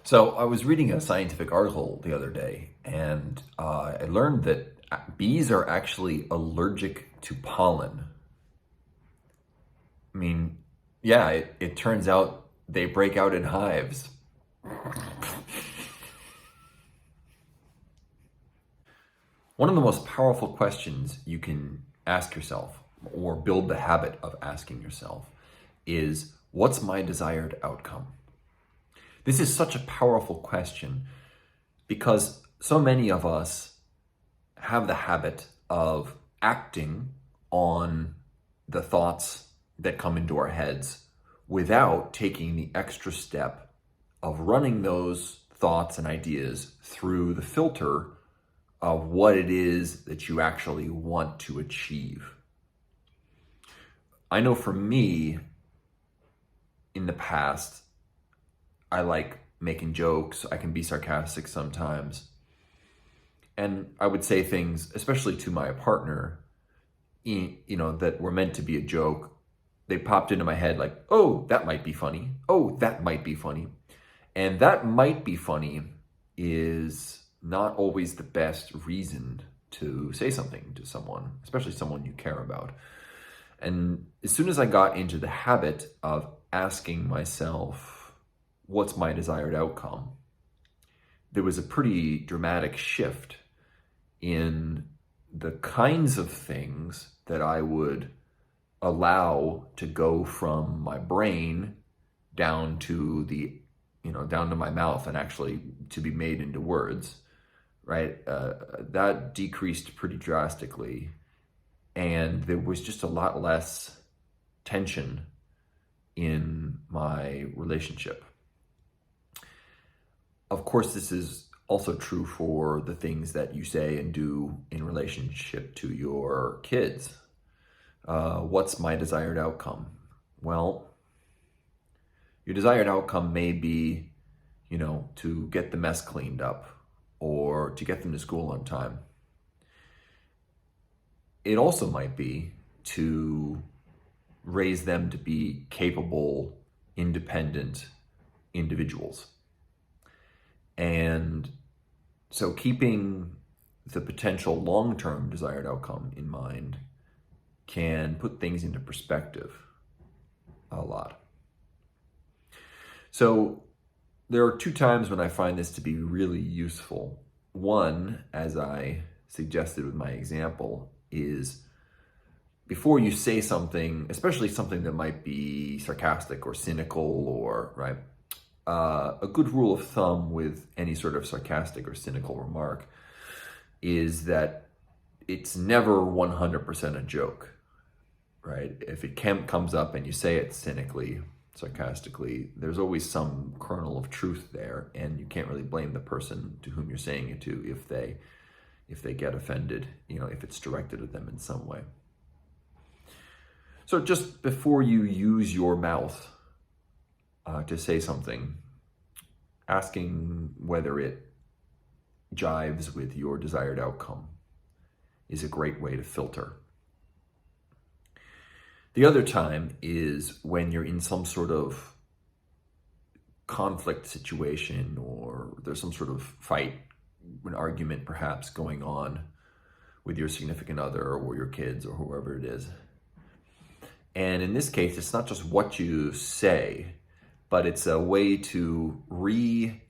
So I was reading a scientific article the other day, and I learned that bees are actually allergic to pollen. I mean, yeah, it turns out they break out in hives. One of the most powerful questions you can ask yourself, or build the habit of asking yourself, is what's my desired outcome? This is such a powerful question because so many of us have the habit of acting on the thoughts that come into our heads without taking the extra step of running those thoughts and ideas through the filter of what it is that you actually want to achieve. I know for me, in the past, I like making jokes. I can be sarcastic sometimes. And I would say things, especially to my partner, that were meant to be a joke. They popped into my head like, oh, that might be funny. Oh, that might be funny. And that might be funny is not always the best reason to say something to someone, especially someone you care about. And as soon as I got into the habit of asking myself, what's my desired outcome? There was a pretty dramatic shift in the kinds of things that I would allow to go from my brain down to down to my mouth and actually to be made into words, right? That decreased pretty drastically. And there was just a lot less tension in my relationship. Of course, this is also true for the things that you say and do in relationship to your kids. What's my desired outcome? Well, your desired outcome may be, to get the mess cleaned up or to get them to school on time. It also might be to raise them to be capable, independent individuals. And so keeping the potential long-term desired outcome in mind can put things into perspective a lot. So there are two times when I find this to be really useful. One, as I suggested with my example, is before you say something, especially something that might be sarcastic or cynical or, right, a good rule of thumb with any sort of sarcastic or cynical remark is that it's never 100% a joke, right? If it comes up and you say it cynically, sarcastically, there's always some kernel of truth there, and you can't really blame the person to whom you're saying it to if they get offended, if it's directed at them in some way. So just before you use your mouth to say something, asking whether it jives with your desired outcome is a great way to filter. The other time is when you're in some sort of conflict situation or there's some sort of fight, an argument perhaps going on with your significant other or your kids or whoever it is. And in this case, it's not just what you say, but it's a way to re-establish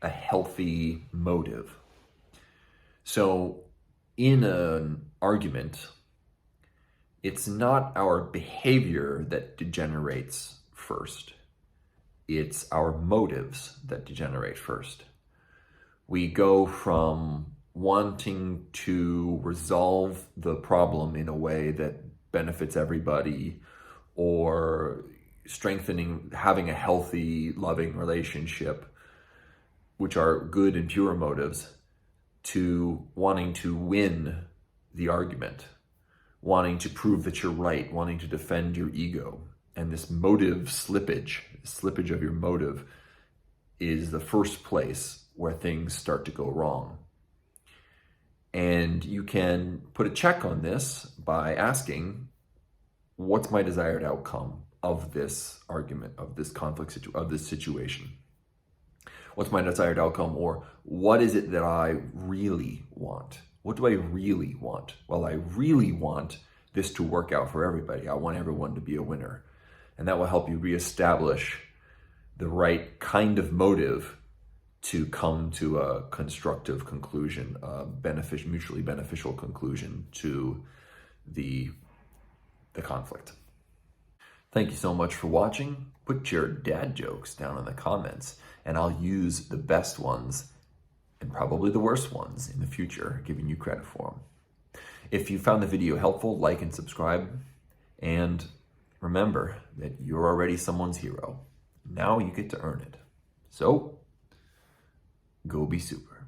a healthy motive. So in an argument, it's not our behavior that degenerates first. It's our motives that degenerate first. We go from wanting to resolve the problem in a way that benefits everybody, or having a healthy, loving relationship, which are good and pure motives, to wanting to win the argument, wanting to prove that you're right, wanting to defend your ego. And this motive slippage of your motive is the first place where things start to go wrong. And you can put a check on this by asking, what's my desired outcome of this argument, of this conflict, of this situation? what's my desired outcome, or what is it that I really want? What do I really want? Well, I really want this to work out for everybody. I want everyone to be a winner. And that will help you reestablish the right kind of motive to come to a constructive conclusion, a mutually beneficial conclusion to the conflict. Thank you so much for watching. Put your dad jokes down in the comments, and I'll use the best ones and probably the worst ones in the future, giving you credit for them. If you found the video helpful, like and subscribe. And remember that you're already someone's hero. Now you get to earn it. So, go be super.